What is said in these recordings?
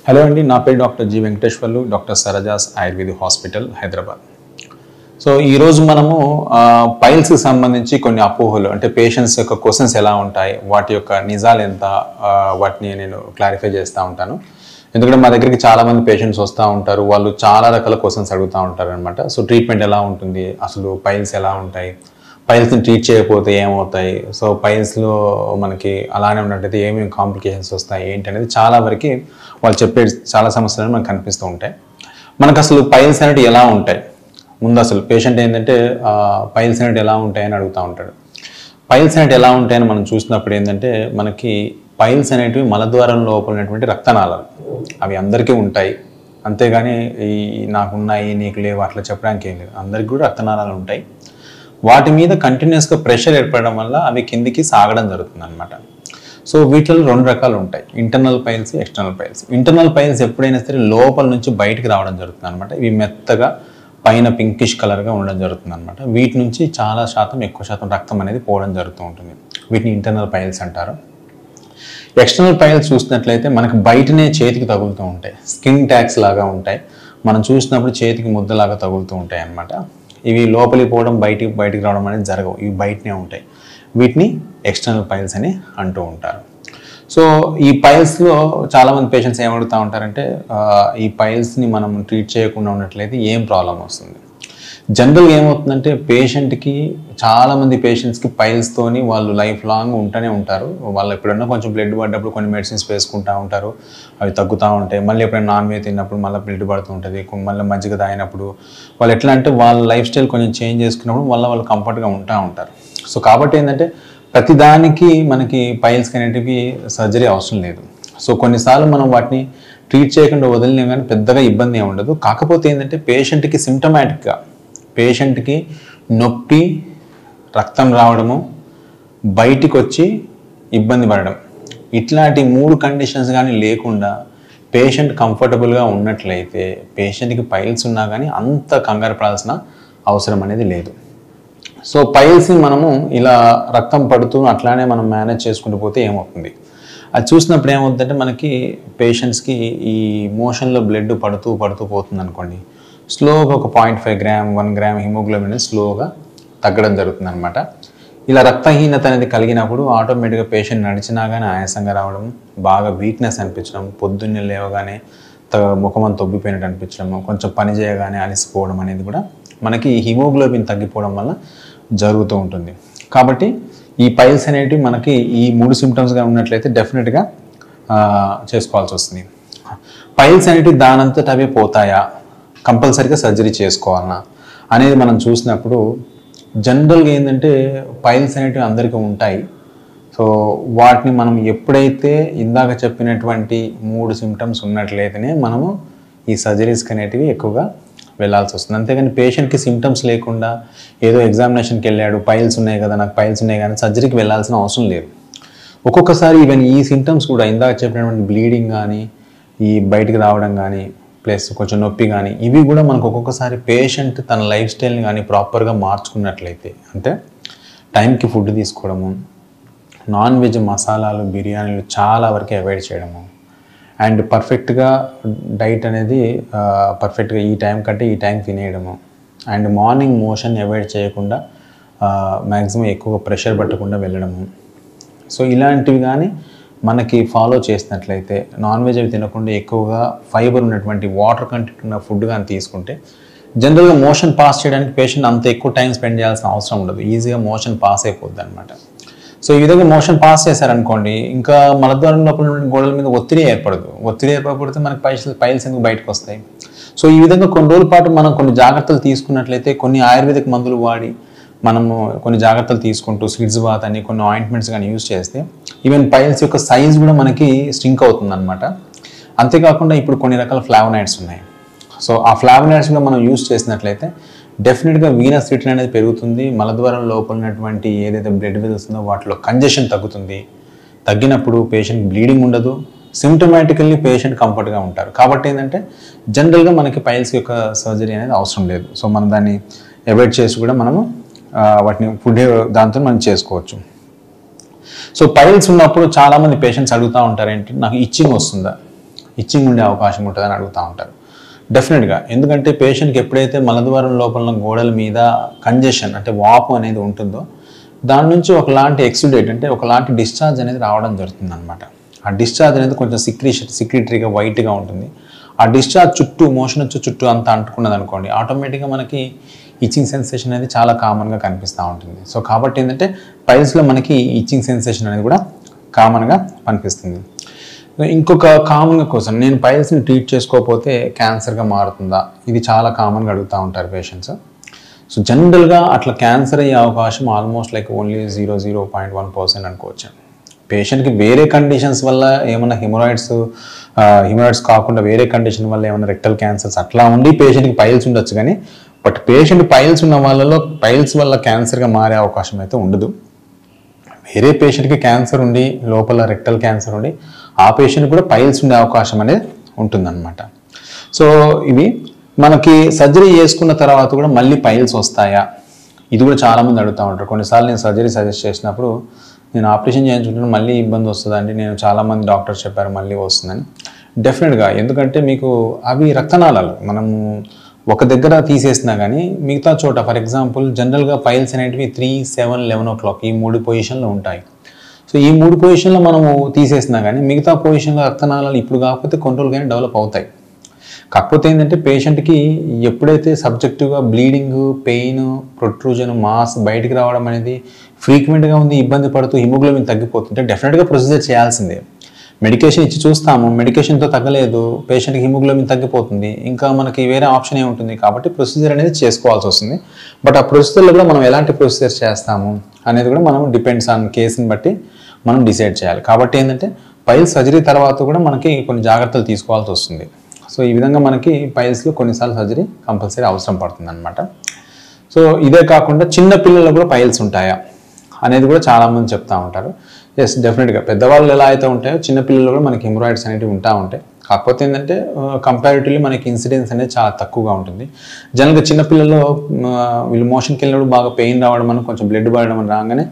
Hello అండి, నా పేరు doctor G Venkateswarlu, doctor Sarajas Ayurveda hospital, Hyderabad. So ఈరోజు మనము పైల్స్కి సంబంధించి కొన్ని అపోహలు, అంటే పేషెంట్స్ యొక్క క్వశ్చన్స్ ఎలా ఉంటాయి, వాటి యొక్క నిజాలు ఎంత, వాటిని నేను క్లారిఫై చేస్తూ ఉంటాను. ఎందుకంటే మా దగ్గరికి చాలామంది పేషెంట్స్ వస్తూ ఉంటారు, వాళ్ళు చాలా రకాల క్వశ్చన్స్ అడుగుతూ ఉంటారు అనమాట. సో ట్రీట్మెంట్ ఎలా ఉంటుంది, అసలు పైల్స్ ఎలా ఉంటాయి, పైల్స్ని ట్రీట్ చేయకపోతే ఏమవుతాయి, సో పైల్స్లో మనకి అలానే ఉన్నట్టయితే ఏమేమి కాంప్లికేషన్స్ వస్తాయి ఏంటి అనేది చాలా వరకు వాళ్ళు చెప్పే చాలా సమస్యలు మనకు కనిపిస్తూ ఉంటాయి. మనకు అసలు పైల్స్ అనేవి ఎలా ఉంటాయి, ముందు అసలు పేషెంట్ ఏంటంటే పైల్స్ అనేవి ఎలా ఉంటాయని అడుగుతూ ఉంటాడు. పైల్స్ అనేవి ఎలా ఉంటాయని మనం చూసినప్పుడు ఏంటంటే మనకి పైల్స్ అనేటివి మలద్వారం లోపల ఉన్నటువంటి రక్తనాళాలు, అవి అందరికీ ఉంటాయి. అంతేగాని ఈ నాకున్నాయి నీకు లేవు అట్లా చెప్పడానికి ఏం లేదు, అందరికీ కూడా రక్తనాళాలు ఉంటాయి. వాటి మీద కంటిన్యూస్గా ప్రెషర్ ఏర్పడడం వల్ల అవి కిందికి సాగడం జరుగుతుంది అనమాట. సో వీటిలో రెండు రకాలు ఉంటాయి, internal piles, external piles. Internal piles ఎప్పుడైనా సరే లోపల నుంచి బయటికి రావడం జరుగుతుంది అనమాట. ఇవి మెత్తగా పైన పింకిష్ కలర్గా ఉండడం జరుగుతుంది అనమాట. వీటి నుంచి చాలా శాతం, ఎక్కువ శాతం రక్తం అనేది పోవడం జరుగుతూ ఉంటుంది. వీటిని ఇంటర్నల్ పైల్స్ అంటారు. ఎక్స్టర్నల్ పైల్స్ చూసినట్లయితే మనకు బయటనే చేతికి తగులుతూ ఉంటాయి, స్కిన్ ట్యాగ్స్ లాగా ఉంటాయి. మనం చూసినప్పుడు చేతికి ముద్దలాగా తగులుతూ ఉంటాయి అన్నమాట. ఇవి లోపలికి పోవడం బయటికి రావడం అనేది జరగవు, ఇవి బయటనే ఉంటాయి. వీటిని ఎక్స్టర్నల్ పైల్స్ అని అంటూ ఉంటారు. సో ఈ పైల్స్లో చాలామంది పేషెంట్స్ ఏమడుగుతూ ఉంటారంటే ఈ పైల్స్ని మనం ట్రీట్ చేయకుండా ఉన్నట్లయితే ఏం ప్రాబ్లం వస్తుంది. జనరల్గా ఏమవుతుందంటే పేషెంట్కి, చాలామంది పేషెంట్స్కి పైల్స్తోని వాళ్ళు లైఫ్ లాంగ్ ఉంటూనే ఉంటారు. వాళ్ళు ఎప్పుడన్నా కొంచెం బ్లడ్ పడ్డప్పుడు కొన్ని మెడిసిన్స్ వేసుకుంటూ ఉంటారు, అవి తగ్గుతూ ఉంటాయి. మళ్ళీ ఎప్పుడైనా నాన్ వెజ్ తిన్నప్పుడు మళ్ళీ బ్లడ్ పడుతూ ఉంటుంది, మళ్ళీ మజ్జిగ తాగినప్పుడు వాళ్ళు ఎట్లా అంటే వాళ్ళ లైఫ్ స్టైల్ కొంచెం చేంజ్ చేసుకున్నప్పుడు మళ్ళీ వాళ్ళు కంఫర్ట్గా ఉంటూ ఉంటారు. సో కాబట్టి ఏంటంటే ప్రతిదానికి మనకి పైల్స్కి అనేటివి సర్జరీ అవసరం లేదు. సో కొన్నిసార్లు మనం వాటిని ట్రీట్ చేయకుండా వదిలినా కానీ పెద్దగా ఇబ్బంది ఏమి ఉండదు. కాకపోతే ఏంటంటే పేషెంట్కి సిమ్టమాటిక్గా, పేషెంట్కి నొప్పి, రక్తం రావడము, బయటికి వచ్చి ఇబ్బంది పడడం, ఇట్లాంటి 3 కండిషన్స్ కానీ లేకుండా పేషెంట్ కంఫర్టబుల్గా ఉన్నట్లయితే పేషెంట్కి పైల్స్ ఉన్నా కానీ అంత కంగారు పడాల్సిన అవసరం అనేది లేదు. సో పైల్స్ని మనము ఇలా రక్తం పడుతూ అట్లానే మనం మేనేజ్ చేసుకుంటూ పోతే ఏమవుతుంది, అది చూసినప్పుడు ఏమవుతుందంటే మనకి పేషెంట్స్కి ఈ మోషన్లో బ్లడ్ పడుతూ పోతుంది అనుకోండి, స్లోగా ఒక 0.5 గ్రామ్ 1 గ్రామ్ హిమోగ్లోబిన్ స్లోగా తగ్గడం జరుగుతుంది అనమాట. ఇలా రక్తహీనత అనేది కలిగినప్పుడు ఆటోమేటిక్గా పేషెంట్ నడిచినా కానీ ఆయాసంగా రావడం, బాగా వీక్నెస్ అనిపించడం, పొద్దున్నే లేవగానే ముఖం తొబ్బిపోయినట్టు అనిపించడం, కొంచెం పని చేయగానే అలసిపోవడం అనేది కూడా మనకి హిమోగ్లోబిన్ తగ్గిపోవడం వల్ల జరుగుతూ ఉంటుంది. కాబట్టి ఈ పైల్స్ అనేటివి మనకి ఈ 3 సిమ్టమ్స్గా ఉన్నట్లయితే డెఫినెట్గా చేసుకోవాల్సి వస్తుంది. పైల్స్ అనేటివి దానంతట అవే పోతాయా, కంపల్సరీగా సర్జరీ చేసుకోవాలన్నా అనేది మనం చూసినప్పుడు జనరల్గా ఏంటంటే పైల్స్ అనేటివి అందరికీ ఉంటాయి. సో వాటిని మనం ఎప్పుడైతే ఇందాక చెప్పినటువంటి 3 సిమ్టమ్స్ ఉన్నట్లయితేనే మనము ఈ సర్జరీస్కి అనేటివి ఎక్కువగా వెళ్ళాల్సి వస్తుంది. అంతేగాని పేషెంట్కి సిమ్టమ్స్ లేకుండా ఏదో ఎగ్జామినేషన్కి వెళ్ళాడు, పైల్స్ ఉన్నాయి కదా నాకు పైల్స్ ఉన్నాయి కానీ సర్జరీకి వెళ్ళాల్సిన అవసరం లేదు. ఒక్కొక్కసారి ఈవెన్ ఈ సిమ్టమ్స్ కూడా ఇందాక చెప్పినటువంటి బ్లీడింగ్ కానీ, ఈ బయటికి రావడం కానీ, ప్లస్ కొంచెం నొప్పి కానీ, ఇవి కూడా మనకు ఒక్కొక్కసారి పేషెంట్ తన లైఫ్ స్టైల్ని కానీ ప్రాపర్గా మార్చుకున్నట్లయితే, అంటే టైంకి ఫుడ్ తీసుకోవడము, నాన్ వెజ్ మసాలాలు, బిర్యానీలు చాలా వరకు అవాయిడ్ చేయడము, అండ్ పర్ఫెక్ట్గా డైట్ అనేది పర్ఫెక్ట్గా ఈ టైం కంటే ఈ టైం తినేయడము, అండ్ మార్నింగ్ మోషన్ అవాయిడ్ చేయకుండా మ్యాక్సిమం ఎక్కువగా ప్రెషర్ పట్టకుండా వెళ్ళడము. సో ఇలాంటివి కానీ మనకి ఫాలో చేసినట్లయితే, నాన్ వెజ్ అవి తినకుండా ఎక్కువగా ఫైబర్ ఉన్నటువంటి వాటర్ కంటెంట్ ఉన్న ఫుడ్ కానీ తీసుకుంటే జనరల్గా మోషన్ పాస్ చేయడానికి పేషెంట్ అంత ఎక్కువ టైం స్పెండ్ చేయాల్సిన అవసరం ఉండదు, ఈజీగా మోషన్ పాస్ అయిపోద్ది అనమాట. సో ఈ విధంగా మోషన్ పాస్ చేశారనుకోండి, ఇంకా మలద్వారం లోపల గోడల మీద ఒత్తిడి ఏర్పడితే మనకి పైల్స్ ఎందుకు బయటకు వస్తాయి. సో ఈ విధంగా కొన్ని రోజుల పాటు మనం కొన్ని జాగ్రత్తలు తీసుకున్నట్లయితే, కొన్ని ఆయుర్వేదిక్ మందులు వాడి మనము కొన్ని జాగ్రత్తలు తీసుకుంటూ సిడ్స్ బాత్ అని కొన్ని ఆయింట్మెంట్స్ కానీ యూజ్ చేస్తే ఈవెన్ పైల్స్ యొక్క సైజ్ కూడా మనకి స్ట్రింక్ అవుతుంది అనమాట. అంతేకాకుండా ఇప్పుడు కొన్ని రకాల ఫ్లావనాయిడ్స్ ఉన్నాయి. సో ఆ ఫ్లావనాయిడ్స్ కూడా మనం యూజ్ చేసినట్లయితే డెఫినెట్గా వీనస్ రిటర్న్ అనేది పెరుగుతుంది, మలద్వారం లోపల ఉన్నటువంటి ఏదైతే బ్లడ్ వెజల్స్ ఉందో వాటిలో కంజెషన్ తగ్గుతుంది. తగ్గినప్పుడు పేషెంట్ బ్లీడింగ్ ఉండదు, సిమ్టమాటికల్లీ పేషెంట్ కంఫర్ట్గా ఉంటారు. కాబట్టి ఏంటంటే జనరల్గా మనకి పైల్స్ యొక్క సర్జరీ అనేది అవసరం లేదు. సో మనం దాన్ని అవాయిడ్ చేసి కూడా మనము వాటిని ఫుడ్ దాంతో మనం చేసుకోవచ్చు. సో పైల్స్ ఉన్నప్పుడు చాలామంది పేషెంట్స్ అడుగుతూ ఉంటారు ఏంటి, నాకు ఇచ్చింగ్ వస్తుందా, ఇచ్చింగ్ ఉండే అవకాశం ఉంటుందని అడుగుతూ ఉంటారు. డెఫినెట్గా, ఎందుకంటే పేషెంట్కి ఎప్పుడైతే మలద్వారం లోపల గోడల మీద కంజెషన్ అంటే వాపు అనేది ఉంటుందో దాని నుంచి ఒకలాంటి ఎక్సుడేట్ అంటే ఒకలాంటి డిశ్చార్జ్ అనేది రావడం జరుగుతుంది అనమాట. ఆ డిశ్చార్జ్ అనేది కొంచెం సిక్రిటరీగా వైట్గా ఉంటుంది. ఆ డిశ్చార్జ్ చుట్టూ మోషన్ వచ్చి చుట్టూ అంతా అంటుకున్నది అనుకోండి, ఆటోమేటిక్గా మనకి ఇచ్చింగ్ సెన్సేషన్ అనేది చాలా కామన్గా కనిపిస్తూ ఉంటుంది. సో కాబట్టి ఏంటంటే పైల్స్లో మనకి ఇచ్చింగ్ సెన్సేషన్ అనేది కూడా కామన్గా కనిపిస్తుంది. ఇంకొక కామన్గా క్వశ్చన్, నేను పైల్స్ని ట్రీట్ చేసుకోకపోతే క్యాన్సర్గా మారుతుందా? ఇది చాలా కామన్గా అడుగుతూ ఉంటారు పేషెంట్స్. సో జనరల్గా అట్లా క్యాన్సర్ అయ్యే అవకాశం ఆల్మోస్ట్ లైక్ ఓన్లీ 0.1% అనుకోవచ్చు. పేషెంట్కి వేరే కండిషన్స్ వల్ల ఏమైనా హిమరాయిడ్స్ కాకుండా వేరే కండిషన్ వల్ల ఏమైనా రెక్టల్ క్యాన్సర్స్ అట్లా ఉండి పేషెంట్కి పైల్స్ ఉండొచ్చు, కానీ బట్ పేషెంట్ పైల్స్ ఉన్న వాళ్ళలో పైల్స్ వల్ల క్యాన్సర్గా మారే అవకాశం అయితే ఉండదు. వేరే పేషెంట్కి క్యాన్సర్ ఉండి లోపల రెక్టల్ క్యాన్సర్ ఉండి ఆ పేషెంట్ కూడా పైల్స్ ఉండే అవకాశం అనేది ఉంటుందన్నమాట. సో ఇవి మనకి సర్జరీ చేసుకున్న తర్వాత కూడా మళ్ళీ పైల్స్ వస్తాయా, ఇది కూడా చాలామంది అడుగుతూ ఉంటారు. కొన్నిసార్లు నేను సర్జరీ సజెస్ట్ చేసినప్పుడు నేను ఆపరేషన్ చేయించుకుంటున్నాను మళ్ళీ ఇబ్బంది వస్తుందండి, నేను చాలామంది డాక్టర్స్ చెప్పారు మళ్ళీ వస్తుందని. డెఫినెట్గా, ఎందుకంటే మీకు అవి రక్తనాళాలు మనము ఒక దగ్గర తీసేసినా కానీ మిగతా చోట, ఫర్ ఎగ్జాంపుల్ జనరల్గా పైల్స్ అనేటివి 3, 7, 11 o'clock ఈ 3 పొజిషన్లో ఉంటాయి. సో ఈ 3 పొజిషన్లో మనము తీసేసినా కానీ మిగతా పొజిషన్లో రక్తనాళాలు ఇప్పుడు కాకపోతే కొన్ని రోజులు కానీ డెవలప్ అవుతాయి. కాకపోతే ఏంటంటే పేషెంట్కి ఎప్పుడైతే సబ్జెక్టివ్గా బ్లీడింగ్, పెయిన్, ప్రొట్రూజన్, మాస్ బయటికి రావడం అనేది ఫ్రీక్వెంట్గా ఉంది, ఇబ్బంది పడుతూ హిమోగ్లోబిన్ తగ్గిపోతుంటే డెఫినెట్గా ప్రొసీజర్ చేయాల్సిందే. మెడికేషన్ ఇచ్చి చూస్తాము, మెడికేషన్తో తగ్గలేదు, పేషెంట్కి హిమోగ్లోబిన్ తగ్గిపోతుంది, ఇంకా మనకి వేరే ఆప్షన్ ఏముంటుంది, కాబట్టి ప్రొసీజర్ అనేది చేసుకోవాల్సి వస్తుంది. బట్ ఆ ప్రొసీజర్లో కూడా మనం ఎలాంటి ప్రొసీజర్ చేస్తాము అనేది కూడా మనం డిపెండ్స్ ఆన్ కేసుని బట్టి మనం డిసైడ్ చేయాలి. కాబట్టి ఏంటంటే పైల్స్ సర్జరీ తర్వాత కూడా మనకి కొన్ని జాగ్రత్తలు తీసుకోవాల్సి వస్తుంది. సో ఈ విధంగా మనకి పైల్స్లో కొన్నిసార్లు సర్జరీ కంపల్సరీ అవసరం పడుతుంది అనమాట. సో ఇదే కాకుండా చిన్న పిల్లల్లో కూడా పైల్స్ ఉంటాయా అనేది కూడా చాలామంది చెప్తూ ఉంటారు. ఎస్, డెఫినెట్గా పెద్దవాళ్ళు ఎలా అయితే ఉంటాయో చిన్నపిల్లల్లో కూడా మనకి హెమరాయిడ్స్ అనేవి ఉంటాయి. కాకపోతే ఏంటంటే కంపారిటివ్లీ మనకి ఇన్సిడెన్స్ అనేది చాలా తక్కువగా ఉంటుంది. జనరల్గా చిన్నపిల్లల్లో వీళ్ళు మోషన్కి వెళ్ళినప్పుడు బాగా పెయిన్ రావడం అని కొంచెం బ్లడ్ పడడం అని రాగానే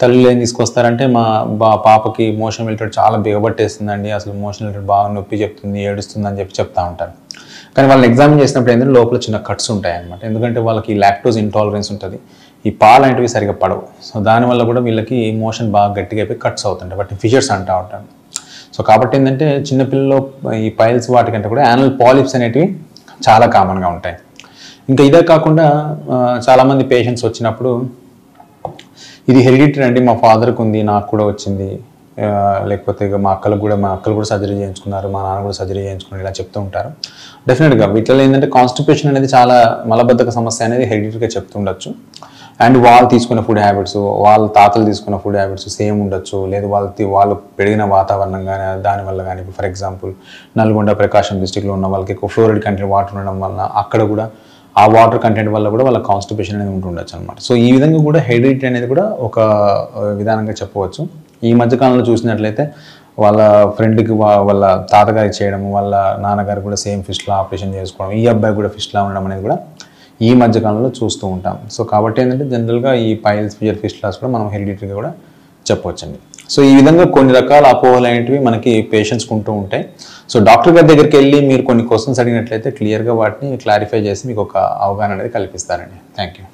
తల్లిలు ఏం తీసుకొస్తారంటే మా పాపకి మోషన్ వెళ్ళేటప్పుడు చాలా బిగబట్టేస్తుందండి, అసలు మోషన్ వెళ్ళేటప్పుడు బాగా నొప్పి చెప్తుంది, ఏడుస్తుంది అని చెప్తా ఉంటారు. కానీ వాళ్ళని ఎగ్జామిన్ చేసినప్పుడు ఏంటంటే లోపల చిన్న కట్స్ ఉంటాయి అన్నమాట. ఎందుకంటే వాళ్ళకి లాక్టోజ్ ఇంటాలరెన్స్ ఉంటుంది, ఈ పాలు అనేటివి సరిగ్గా పడవు. సో దానివల్ల కూడా వీళ్ళకి మోషన్ బాగా గట్టిగా అయిపోయి కట్స్ అవుతుంటాయి, వాటిని ఫిషర్స్ అంటూ ఉంటారు. సో కాబట్టి ఏంటంటే చిన్నపిల్లల్లో ఈ పైల్స్ వాటికంటే కూడా యానల్ పాలిప్స్ అనేటివి చాలా కామన్గా ఉంటాయి. ఇంకా ఇదే కాకుండా చాలామంది పేషెంట్స్ వచ్చినప్పుడు ఇది హెరిడిటరీ అండి, మా ఫాదర్కి ఉంది, నాకు కూడా వచ్చింది, లేకపోతే మా అక్కలు కూడా సర్జరీ చేయించుకున్నారు, మా నాన్న కూడా సర్జరీ చేయించుకున్నారు, ఇలా చెప్తూ ఉంటారు. డెఫినెట్గా వీటిలో ఏంటంటే కాన్స్టిపేషన్ అనేది చాలా మలబద్ధక సమస్య అనేది హెరిడిటరీగా చెప్తుండొచ్చు. అండ్ వాళ్ళు తీసుకున్న ఫుడ్ హ్యాబిట్స్, వాళ్ళ తాతలు తీసుకున్న ఫుడ్ హ్యాబిట్స్ సేమ్ ఉండొచ్చు, లేదు వాళ్ళు పెరిగిన వాతావరణం కానీ దానివల్ల కానీ. ఇప్పుడు ఫర్ ఎగ్జాంపుల్ నల్గొండ, ప్రకాశం డిస్టిక్లో ఉన్న వాళ్ళకి ఎక్కువ ఫ్లోరైడ్ కంటెంట్ వాటర్ ఉండడం వల్ల అక్కడ కూడా ఆ వాటర్ కంటెంట్ వల్ల కూడా వాళ్ళ కాన్స్టిపేషన్ అనేది ఉంటుండొచ్చు అనమాట. సో ఈ విధంగా కూడా హెరిడిటరీ అనేది కూడా ఒక విధానంగా చెప్పవచ్చు. ఈ మధ్యకాలంలో చూసినట్లయితే వాళ్ళ ఫ్రెండ్కి వాళ్ళ తాతగారికి చేయడం, వాళ్ళ నాన్నగారు కూడా సేమ్ ఫిస్టులా ఆపరేషన్ చేసుకోవడం, ఈ అబ్బాయి కూడా ఫిస్టులా ఉండడం అనేది కూడా ఈ మధ్యకాలంలో చూస్తూ ఉంటాం. సో కాబట్టి ఏంటంటే జనరల్గా ఈ పైల్స్, ఫిస్టులాస్ కూడా మనం హెరిడిటరీగా కూడా చెప్పవచ్చండి. సో ఈ విధంగా కొన్ని రకాల అపోహలు అనేటివి మనకి పేషెంట్స్కి ఉంటూ ఉంటాయి. సో డాక్టర్ గారి దగ్గరికి వెళ్ళి మీరు కొన్ని క్వశ్చన్స్ అడిగినట్లయితే క్లియర్గా వాటిని క్లారిఫై చేసి మీకు ఒక అవగాహన అనేది కల్పిస్తారండి. Thank you.